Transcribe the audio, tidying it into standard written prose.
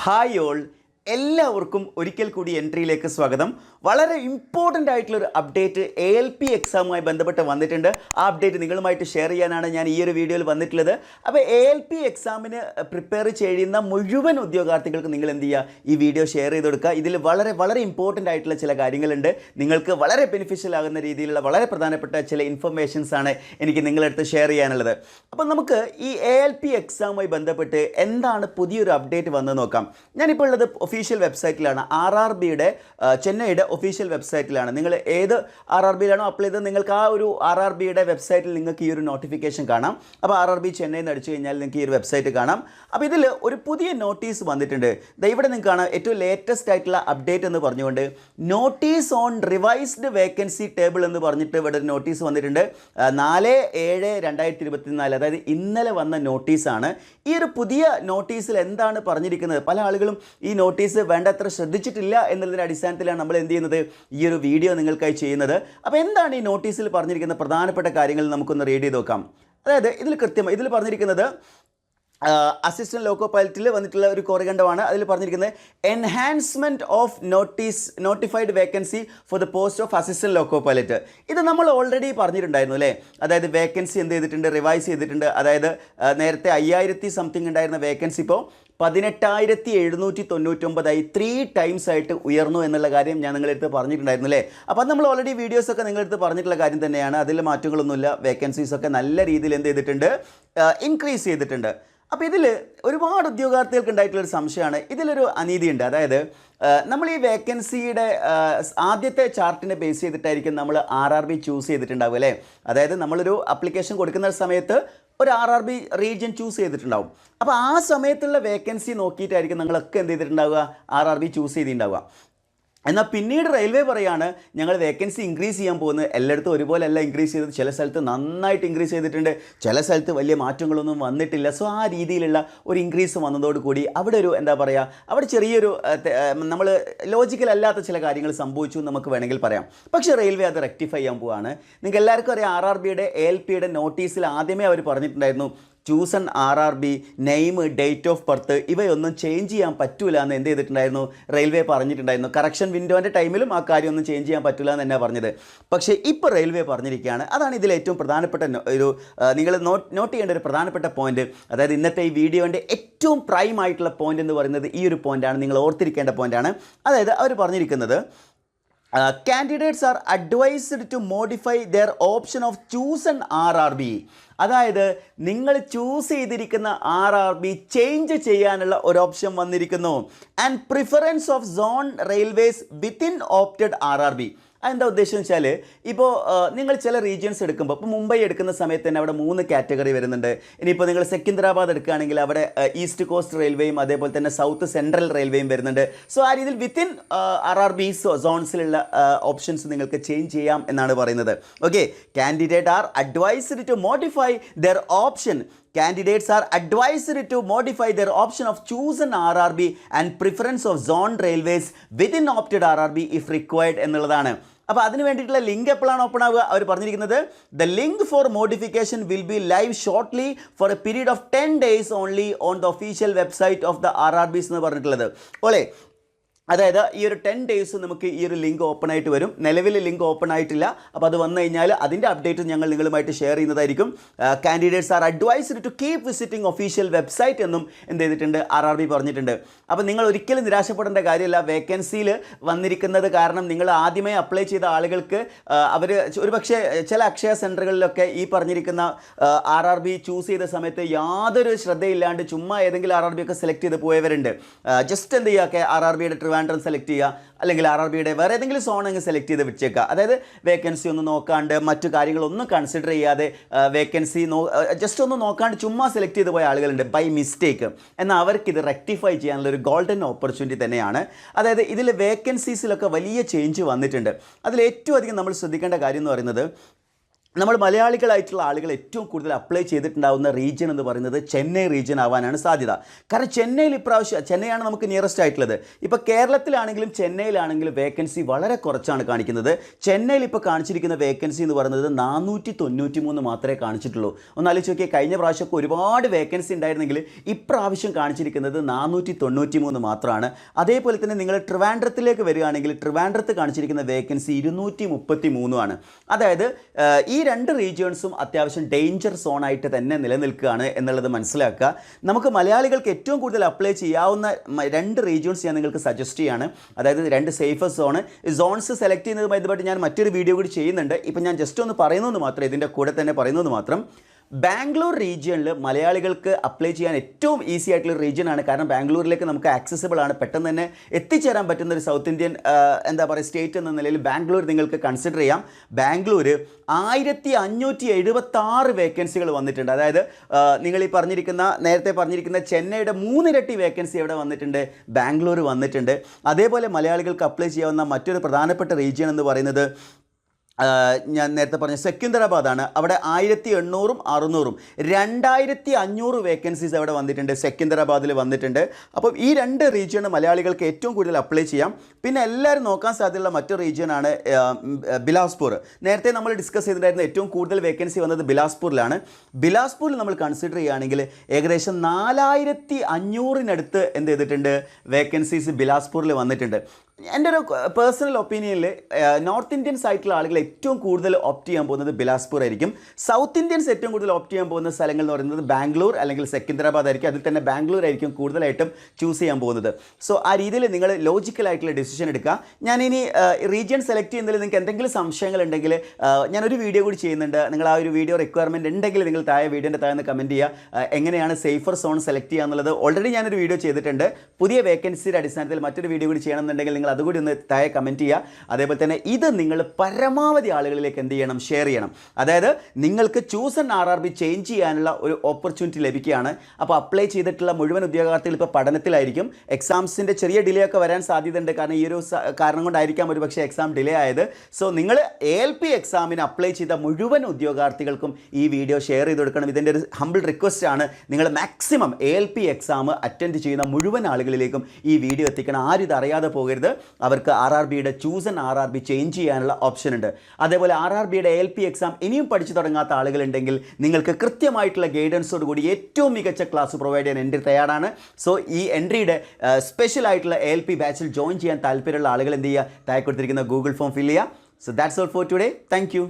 Hi all, എല്ലാവർക്കും ഒരിക്കൽ കൂടി എൻട്രിയിലേക്ക് സ്വാഗതം. വളരെ ഇമ്പോർട്ടൻ്റ് ആയിട്ടുള്ളൊരു അപ്ഡേറ്റ് ALP എക്സാമുമായി ബന്ധപ്പെട്ട് വന്നിട്ടുണ്ട്. ആ അപ്ഡേറ്റ് നിങ്ങളുമായിട്ട് ഷെയർ ചെയ്യാനാണ് ഞാൻ ഈ ഒരു വീഡിയോയിൽ വന്നിട്ടുള്ളത്. അപ്പോൾ ALP എക്സാമിന് പ്രിപ്പയർ ചെയ്യുന്ന മുഴുവൻ ഉദ്യോഗാർത്ഥികൾക്ക് നിങ്ങൾ എന്ത് ചെയ്യുക, ഈ വീഡിയോ ഷെയർ ചെയ്ത് കൊടുക്കുക. ഇതിൽ വളരെ വളരെ ഇമ്പോർട്ടൻ്റ് ആയിട്ടുള്ള ചില കാര്യങ്ങളുണ്ട്. നിങ്ങൾക്ക് വളരെ ബെനിഫിഷ്യൽ ആകുന്ന രീതിയിലുള്ള വളരെ പ്രധാനപ്പെട്ട ചില ഇൻഫർമേഷൻസ് ആണ് എനിക്ക് നിങ്ങളടുത്ത് ഷെയർ ചെയ്യാനുള്ളത്. അപ്പോൾ നമുക്ക് ഈ ALP എക്സാമുമായി ബന്ധപ്പെട്ട് എന്താണ് പുതിയൊരു അപ്ഡേറ്റ് വന്ന് നോക്കാം. ഞാനിപ്പോൾ ഉള്ളത് ഒഫീഷ്യൽ വെബ്സൈറ്റിലാണ്, RRBയുടെ ചെന്നൈയുടെ ഒഫീഷ്യൽ വെബ്സൈറ്റിലാണ്. നിങ്ങൾ ഏത് RRBയിലാണോ അപ്ലൈ ചെയ്തത് നിങ്ങൾക്ക് ആ ഒരു RRBയുടെ വെബ്സൈറ്റിൽ നിങ്ങൾക്ക് ഈ ഒരു നോട്ടിഫിക്കേഷൻ കാണാം. അപ്പോൾ RRB ചെന്നൈ എന്ന് അടിച്ചു കഴിഞ്ഞാൽ നിങ്ങൾക്ക് ഈ ഒരു വെബ്സൈറ്റ് കാണാം. അപ്പോൾ ഇതിൽ ഒരു പുതിയ നോട്ടീസ് വന്നിട്ടുണ്ട്. ഇവിടെ നിങ്ങൾക്ക് കാണാം ഏറ്റവും ലേറ്റസ്റ്റ് ആയിട്ടുള്ള അപ്ഡേറ്റ് എന്ന് പറഞ്ഞുകൊണ്ട് notice on revised vacancy table എന്ന് പറഞ്ഞിട്ട് ഇവിടെ ഒരു നോട്ടീസ് വന്നിട്ടുണ്ട്. 4/7/2024, അതായത് ഇന്നലെ വന്ന നോട്ടീസാണ്. ഈ ഒരു പുതിയ നോട്ടീസിൽ എന്താണ് പറഞ്ഞിരിക്കുന്നത്, പല ആളുകളും ഈ നോട്ടീസ് വേണ്ടത്ര ശ്രദ്ധിച്ചിട്ടില്ല എന്നുള്ളതിൻ്റെ അടിസ്ഥാനത്തിലാണ് നമ്മൾ എന്ത് ചെയ്യുന്നത്, ഈ ഒരു വീഡിയോ നിങ്ങൾക്കായി ചെയ്യുന്നത്. അപ്പോൾ എന്താണ് ഈ നോട്ടീസിൽ പറഞ്ഞിരിക്കുന്ന പ്രധാനപ്പെട്ട കാര്യങ്ങൾ നമുക്കൊന്ന് റീഡ് ചെയ്ത് നോക്കാം. അതായത് ഇതിൽ പറഞ്ഞിരിക്കുന്നത് അസിസ്റ്റന്റ് ലോക്കോ പൈലറ്റിൽ വന്നിട്ടുള്ള ഒരു കോറികണ്ടമാണ്. അതിൽ പറഞ്ഞിരിക്കുന്നത് enhancement of notified vacancy for the post of assistant loco pilot. ഇത് നമ്മൾ ഓൾറെഡി പറഞ്ഞിട്ടുണ്ടായിരുന്നു അല്ലേ. അതായത് വേക്കൻസി എന്ത് ചെയ്തിട്ടുണ്ട്, റിവൈസ് ചെയ്തിട്ടുണ്ട്. അതായത് നേരത്തെ 5000 സംതിങ് ഉണ്ടായിരുന്ന വേക്കൻസി ഇപ്പോൾ 18,799 3 ടൈംസ് ആയിട്ട് ഉയർന്നു എന്നുള്ള കാര്യം ഞാൻ നിങ്ങളടുത്ത് പറഞ്ഞിട്ടുണ്ടായിരുന്നു അല്ലേ. അപ്പോൾ നമ്മൾ ഓൾറെഡി വീഡിയോസൊക്കെ നിങ്ങളടുത്ത് പറഞ്ഞിട്ടുള്ള കാര്യം തന്നെയാണ്. അതിൽ മാറ്റങ്ങളൊന്നുമില്ല. വേക്കൻസീസൊക്കെ നല്ല രീതിയിൽ എന്ത് ചെയ്തിട്ടുണ്ട്, ഇൻക്രീസ് ചെയ്തിട്ടുണ്ട്. അപ്പോൾ ഇതിൽ ഒരുപാട് ഉദ്യോഗാർത്ഥികൾക്ക് ഉണ്ടായിട്ടുള്ളൊരു സംശയമാണ്, ഇതിലൊരു അനീതിയുണ്ട്. അതായത് നമ്മൾ ഈ വേക്കൻസിയുടെ ആദ്യത്തെ ചാർട്ടിനെ ബേസ് ചെയ്തിട്ടായിരിക്കും നമ്മൾ RRB ചൂസ് ചെയ്തിട്ടുണ്ടാവും അല്ലേ. അതായത് നമ്മളൊരു അപ്ലിക്കേഷൻ കൊടുക്കുന്ന സമയത്ത് ഒരു RRB റീജിയൻ ചൂസ് ചെയ്തിട്ടുണ്ടാവും. അപ്പോൾ ആ സമയത്തുള്ള വേക്കൻസി നോക്കിയിട്ടായിരിക്കും നിങ്ങളൊക്കെ എന്ത് ചെയ്തിട്ടുണ്ടാവുക, RRB ചൂസ് ചെയ്തിട്ടുണ്ടാവുക. എന്നാൽ പിന്നീട് റെയിൽവേ പറയാണ് ഞങ്ങൾ വേക്കൻസി ഇൻക്രീസ് ചെയ്യാൻ പോകുന്നത്. എല്ലായിടത്തും ഒരുപോലെ അല്ല ഇൻക്രീസ് ചെയ്തത്. ചില സ്ഥലത്ത് നന്നായിട്ട് ഇൻക്രീസ് ചെയ്തിട്ടുണ്ട്, ചില സ്ഥലത്ത് വലിയ മാറ്റങ്ങളൊന്നും വന്നിട്ടില്ല. സോ ആ രീതിയിലുള്ള ഒരു ഇൻക്രീസ് വന്നതോടുകൂടി അവിടെ ഒരു എന്താ പറയുക, അവിടെ ചെറിയൊരു നമ്മൾ ലോജിക്കൽ അല്ലാത്ത ചില കാര്യങ്ങൾ സംഭവിച്ചു നമുക്ക് വേണമെങ്കിൽ പറയാം. പക്ഷേ റെയിൽവേ അത് റെക്ടിഫൈ ചെയ്യാൻ പോവുകയാണ്. നിങ്ങൾക്ക് എല്ലാവർക്കും അറിയാം, RRBയുടെ ALPയുടെ നോട്ടീസിൽ ആദ്യമേ അവർ പറഞ്ഞിട്ടുണ്ടായിരുന്നു chosen RRB name, date of birth ഇവയൊന്നും ചേഞ്ച് ചെയ്യാൻ പറ്റൂല എന്ന് എന്ത് ചെയ്തിട്ടുണ്ടായിരുന്നു, റെയിൽവേ പറഞ്ഞിട്ടുണ്ടായിരുന്നു. കറക്ഷൻ വിൻഡോൻ്റെ ടൈമിലും ആ കാര്യമൊന്നും ചേഞ്ച് ചെയ്യാൻ പറ്റില്ല എന്ന് തന്നെയാണ് പറഞ്ഞത്. പക്ഷേ ഇപ്പോൾ റെയിൽവേ പറഞ്ഞിരിക്കുകയാണ്, അതാണ് ഇതിൽ ഏറ്റവും പ്രധാനപ്പെട്ട ഒരു നിങ്ങൾ നോട്ട് ചെയ്യേണ്ട ഒരു പ്രധാനപ്പെട്ട പോയിന്റ്. അതായത് ഇന്നത്തെ ഈ വീഡിയോൻ്റെ ഏറ്റവും പ്രൈം ആയിട്ടുള്ള പോയിന്റ് എന്ന് പറയുന്നത് ഈ ഒരു പോയിന്റാണ്, നിങ്ങൾ ഓർത്തിരിക്കേണ്ട പോയിന്റാണ്. അതായത് അവർ പറഞ്ഞിരിക്കുന്നത് candidates are advised to modify their option of chosen RRB. അതായത് നിങ്ങൾ ചൂസ് ചെയ്തിരിക്കുന്ന RRB ചേഞ്ച് ചെയ്യാനുള്ള ഒരു ഓപ്ഷൻ വന്നിരിക്കുന്നു. And preference of zone railways within opted RRB. അതെന്താ ഉദ്ദേശം വെച്ചാൽ, ഇപ്പോൾ നിങ്ങൾ ചില റീജിയൻസ് എടുക്കുമ്പോൾ, ഇപ്പോൾ മുംബൈ എടുക്കുന്ന സമയത്ത് തന്നെ അവിടെ 3 കാറ്റഗറി വരുന്നുണ്ട്. ഇനിയിപ്പോൾ നിങ്ങൾ സെക്കന്ദരാബാദ് എടുക്കുകയാണെങ്കിൽ അവിടെ ഈസ്റ്റ് കോസ്റ്റ് റെയിൽവേയും അതേപോലെ തന്നെ സൗത്ത് സെൻട്രൽ റെയിൽവേയും വരുന്നുണ്ട്. സോ ആ രീതിയിൽ വിത്തിൻ RRB സോൺസിലുള്ള ഓപ്ഷൻസ് നിങ്ങൾക്ക് ചേഞ്ച് ചെയ്യാം എന്നാണ് പറയുന്നത്. Okay, candidate are advised to modify their option. Candidates are advised to modify their option of chosen RRB and preference of zone railways within opted RRB if required എന്നുള്ളതാണ്. അപ്പോൾ അതിന് വേണ്ടിയിട്ടുള്ള link എപ്പോഴാണ് open ആവുക, അവർ പറഞ്ഞിരിക്കുന്നത് the link for modification will be live shortly for a period of 10 days only on the official website of the RRBs എന്ന് പറഞ്ഞിട്ടുള്ളത്. ഓളെ, അതായത് ഈ ഒരു 10 days നമുക്ക് ഈ ഒരു ലിങ്ക് ഓപ്പൺ ആയിട്ട് വരും. നിലവിൽ ലിങ്ക് ഓപ്പൺ ആയിട്ടില്ല. അപ്പോൾ അത് വന്നു കഴിഞ്ഞാൽ അതിൻ്റെ അപ്ഡേറ്റ് ഞങ്ങൾ നിങ്ങളുമായിട്ട് ഷെയർ ചെയ്യുന്നതായിരിക്കും. Candidates are advised to keep visiting official website എന്നും എന്ത് ചെയ്തിട്ടുണ്ട്, RRB പറഞ്ഞിട്ടുണ്ട്. അപ്പോൾ നിങ്ങൾ ഒരിക്കലും നിരാശപ്പെടേണ്ട കാര്യമില്ല. വേക്കൻസിയിൽ വന്നിരിക്കുന്നത് കാരണം നിങ്ങൾ ആദ്യമേ അപ്ലൈ ചെയ്ത ആളുകൾക്ക് അവർ ഒരുപക്ഷെ ചില അക്ഷയ സെൻറ്ററുകളിലൊക്കെ ഈ പറഞ്ഞിരിക്കുന്ന RRB ചൂസ് ചെയ്ത സമയത്ത് യാതൊരു ശ്രദ്ധയില്ലാണ്ട് ചുമ്മാ ഏതെങ്കിലും RRB ഒക്കെ സെലക്ട് ചെയ്ത് പോയവരുണ്ട്. ജസ്റ്റ് എന്ത് ചെയ്യുക, RRBയുടെ ട്രിവാൻഡ്രം സെലക്ട് ചെയ്യുക, അല്ലെങ്കിൽ RRBയുടെ വേറെ ഏതെങ്കിലും സോൺ അങ്ങ് സെലക്ട് ചെയ്ത് വെച്ചേക്കുക. അതായത് വേക്കൻസി ഒന്നും നോക്കാണ്ട് മറ്റു കാര്യങ്ങളൊന്നും കൺസിഡർ ചെയ്യാതെ വേക്കൻസി ജസ്റ്റ് ഒന്ന് നോക്കാണ്ട് ചുമ്മാ സെലക്ട് ചെയ്ത് പോയ ആളുകളുണ്ട് ബൈ മിസ്റ്റേക്ക്. എന്നാൽ അവർക്ക് ഇത് റെക്ടിഫൈ ചെയ്യാനുള്ള ഒരു ഗോൾഡൻ ഓപ്പർച്യൂണിറ്റി തന്നെയാണ്. അതായത് ഇതിൽ വേക്കൻസീസിലൊക്കെ വലിയ ചേഞ്ച് വന്നിട്ടുണ്ട്. അതിൽ ഏറ്റവും അധികം നമ്മൾ ശ്രദ്ധിക്കേണ്ട കാര്യം എന്ന് പറയുന്നത് നമ്മൾ മലയാളികളായിട്ടുള്ള ആളുകൾ ഏറ്റവും കൂടുതൽ അപ്ലൈ ചെയ്തിട്ടുണ്ടാകുന്ന റീജിയൻ എന്ന് പറയുന്നത് ചെന്നൈ റീജിയൻ ആവാനാണ് സാധ്യത. കാരണം ചെന്നൈയിൽ ഇപ്രാവശ്യം ചെന്നൈയാണ് നമുക്ക് നിയറസ്റ്റ് ആയിട്ടുള്ളത്. ഇപ്പോൾ കേരളത്തിലാണെങ്കിലും ചെന്നൈയിലാണെങ്കിലും വേക്കൻസി വളരെ കുറച്ചാണ് കാണിക്കുന്നത്. ചെന്നൈയിൽ ഇപ്പോൾ കാണിച്ചിരിക്കുന്ന വേക്കൻസി എന്ന് പറയുന്നത് 493 മാത്രമേ കാണിച്ചിട്ടുള്ളൂ. ഒന്ന് ആലോചിച്ച് നോക്കിയാൽ കഴിഞ്ഞ പ്രാവശ്യമൊക്കെ ഒരുപാട് വേക്കൻസി ഉണ്ടായിരുന്നെങ്കിൽ ഇപ്രാവശ്യം കാണിച്ചിരിക്കുന്നത് 493 മാത്രമാണ്. അതേപോലെ തന്നെ നിങ്ങൾ ട്രിവാൻഡ്രത്തിലേക്ക് വരികയാണെങ്കിൽ ട്രിവാൻഡ്രത്ത് കാണിച്ചിരിക്കുന്ന വേക്കൻസി 233 ആണ്. അതായത് ഈ രണ്ട് റീജിയൺസും അത്യാവശ്യം ഡേഞ്ചർ സോണായിട്ട് തന്നെ നിലനിൽക്കുകയാണ് എന്നുള്ളത് മനസ്സിലാക്കുക. നമുക്ക് മലയാളികൾക്ക് ഏറ്റവും കൂടുതൽ അപ്ലൈ ചെയ്യാവുന്ന രണ്ട് റീജിയൺസ് ഞാൻ നിങ്ങൾക്ക് സജസ്റ്റ് ചെയ്യുകയാണ്. അതായത് രണ്ട് സേഫസ്റ്റ് സോൺസ് സെലക്ട് ചെയ്യുന്നതുമായി ബന്ധപ്പെട്ട് ഞാൻ മറ്റൊരു വീഡിയോ കൂടി ചെയ്യുന്നുണ്ട്. ഇപ്പം ഞാൻ ജസ്റ്റ് ഒന്ന് പറയുന്നത് മാത്രം, ഇതിൻ്റെ കൂടെ തന്നെ പറയുന്നത് മാത്രം, ബാംഗ്ലൂർ റീജിയണിൽ മലയാളികൾക്ക് അപ്ലൈ ചെയ്യാൻ ഏറ്റവും ഈസി ആയിട്ടുള്ള റീജിയനാണ്. കാരണം ബാംഗ്ലൂരിലേക്ക് നമുക്ക് ആക്സസിബിൾ ആണ്, പെട്ടെന്ന് തന്നെ എത്തിച്ചേരാൻ പറ്റുന്ന ഒരു സൗത്ത് ഇന്ത്യൻ എന്താ പറയുക സ്റ്റേറ്റ് എന്ന നിലയിൽ ബാംഗ്ലൂർ നിങ്ങൾക്ക് കൺസിഡർ ചെയ്യാം. ബാംഗ്ലൂർ 1576 വേക്കൻസികൾ വന്നിട്ടുണ്ട്. അതായത് നിങ്ങൾ ഈ നേരത്തെ പറഞ്ഞിരിക്കുന്ന ചെന്നൈയുടെ 3 ഇരട്ടി വേക്കൻസി എവിടെ വന്നിട്ടുണ്ട്? ബാംഗ്ലൂർ വന്നിട്ടുണ്ട്. അതേപോലെ മലയാളികൾക്ക് അപ്ലൈ ചെയ്യാവുന്ന മറ്റൊരു പ്രധാനപ്പെട്ട റീജിയൻ എന്ന് പറയുന്നത് ഞാൻ നേരത്തെ പറഞ്ഞ സെക്കന്ദരാബാദാണ്. അവിടെ 1800 600 2500 വേക്കൻസീസ് അവിടെ വന്നിട്ടുണ്ട്, സെക്കന്ദരാബാദിൽ വന്നിട്ടുണ്ട്. അപ്പം ഈ രണ്ട് റീജിയണ് മലയാളികൾക്ക് ഏറ്റവും കൂടുതൽ അപ്ലൈ ചെയ്യാം. പിന്നെ എല്ലാവരും നോക്കാൻ സാധ്യതയുള്ള മറ്റൊരു റീജിയനാണ് ബിലാസ്പൂർ. നേരത്തെ നമ്മൾ ഡിസ്കസ് ചെയ്തിട്ടുണ്ടായിരുന്ന ഏറ്റവും കൂടുതൽ വേക്കൻസി വന്നത് ബിലാസ്പൂരിലാണ്. ബിലാസ്പൂരിൽ നമ്മൾ കൺസിഡർ ചെയ്യുകയാണെങ്കിൽ ഏകദേശം 4500-നടുത്ത് എന്ത് ചെയ്തിട്ടുണ്ട്? വേക്കൻസീസ് ബിലാസ്പൂരിൽ വന്നിട്ടുണ്ട്. എൻ്റെ ഒരു പേഴ്സണൽ ഒപ്പീനിയനിൽ നോർത്ത് ഇന്ത്യൻസ് ആയിട്ടുള്ള ആളുകൾ ഏറ്റവും കൂടുതൽ ഓപ്റ്റ് ചെയ്യാൻ പോകുന്നത് ബിലാസ്പൂർ ആയിരിക്കും. സൗത്ത് ഇന്ത്യൻസ് ഏറ്റവും കൂടുതൽ ഓപ്റ്റ് ചെയ്യാൻ പോകുന്ന സ്ഥലങ്ങൾ എന്ന് പറയുന്നത് ബാംഗ്ലൂർ അല്ലെങ്കിൽ സെക്കന്ദരാബാദ് ആയിരിക്കും. അതിൽ തന്നെ ബാംഗ്ലൂർ ആയിരിക്കും കൂടുതലായിട്ടും ചൂസ് ചെയ്യാൻ പോകുന്നത്. സോ ആ രീതിയിൽ നിങ്ങൾ ലോജിക്കലായിട്ടുള്ള ഡിസിഷൻ എടുക്കുക. ഞാനിനി റീജിയൻ സെലക്ട് ചെയ്യുന്നതിൽ നിങ്ങൾക്ക് എന്തെങ്കിലും സംശയങ്ങൾ ഉണ്ടെങ്കിൽ ഞാനൊരു വീഡിയോ കൂടി ചെയ്യുന്നുണ്ട്. നിങ്ങൾ ആ ഒരു വീഡിയോ റിക്വയർമെൻറ്റ് ഉണ്ടെങ്കിൽ നിങ്ങൾ വീഡിയോൻ്റെ താഴെ കമൻറ്റ് ചെയ്യുക. എങ്ങനെയാണ് സേഫർ സോൺ സെലക്ട് ചെയ്യുക എന്നുള്ളത് ഓൾറെഡി ഞാനൊരു വീഡിയോ ചെയ്തിട്ടുണ്ട്. പുതിയ വേക്കൻസിയുടെ അടിസ്ഥാനത്തിൽ മറ്റൊരു വീഡിയോ കൂടി ചെയ്യണമെന്നുണ്ടെങ്കിൽ നിങ്ങൾ അതുകൂടി ഒന്ന് താഴെ കമൻറ്റ് ചെയ്യുക. അതേപോലെ തന്നെ ഇത് നിങ്ങൾ പരമാവധി ആളുകളിലേക്ക് എന്ത് ചെയ്യണം? ഷെയർ ചെയ്യണം. അതായത് നിങ്ങൾക്ക് ചൂസ് ആൻ RRB ചേഞ്ച് ചെയ്യാനുള്ള ഒരു ഓപ്പർച്യൂണിറ്റി ലഭിക്കുകയാണ്. അപ്പോൾ അപ്ലൈ ചെയ്തിട്ടുള്ള മുഴുവൻ ഉദ്യോഗാർത്ഥികൾ ഇപ്പോൾ പഠനത്തിലായിരിക്കും. എക്സാംസിൻ്റെ ചെറിയ ഡിലേ ഒക്കെ വരാൻ സാധ്യതയുണ്ട്. കാരണം ഈ ഒരു കാരണം കൊണ്ടായിരിക്കാം ഒരു പക്ഷേ എക്സാം ഡിലേ ആയത്. സോ നിങ്ങൾ ALP എക്സാമിന് അപ്ലൈ ചെയ്ത മുഴുവൻ ഉദ്യോഗാർത്ഥികൾക്കും ഈ വീഡിയോ ഷെയർ ചെയ്ത് കൊടുക്കണം. ഇതിൻ്റെ ഒരു ഹംബിൾ റിക്വസ്റ്റ് ആണ്. നിങ്ങൾ മാക്സിമം ALP എക്സാം അറ്റൻഡ് ചെയ്യുന്ന മുഴുവൻ ആളുകളിലേക്കും ഈ വീഡിയോ എത്തിക്കണം. ആരും ഇത് അറിയാതെ പോകരുത്. അവർക്ക് RRBയുടെ ചൂസ് ആൻ RRB ചേഞ്ച് ചെയ്യാനുള്ള ഓപ്ഷൻ ഉണ്ട്. അതേപോലെ RRBയുടെ ALP എക്സാം ഇനിയും പഠിച്ചു തുടങ്ങാത്ത ആളുകളുണ്ടെങ്കിൽ നിങ്ങൾക്ക് കൃത്യമായിട്ടുള്ള ഗൈഡൻസോട് കൂടി ഏറ്റവും മികച്ച ക്ലാസ് പ്രൊവൈഡ് ചെയ്യാൻ എൻട്രി തയ്യാറാണ്. സോ ഈ എൻട്രിയുടെ സ്പെഷ്യൽ ആയിട്ടുള്ള ALP ബാച്ചിൽ ജോയിൻ ചെയ്യാൻ താല്പര്യമുള്ള ആളുകൾ എന്ത് ചെയ്യുക? താഴെ കൊടുത്തിരിക്കുന്ന ഗൂഗിൾ ഫോം ഫിൽ ചെയ്യുക. So that's all for today. Thank you.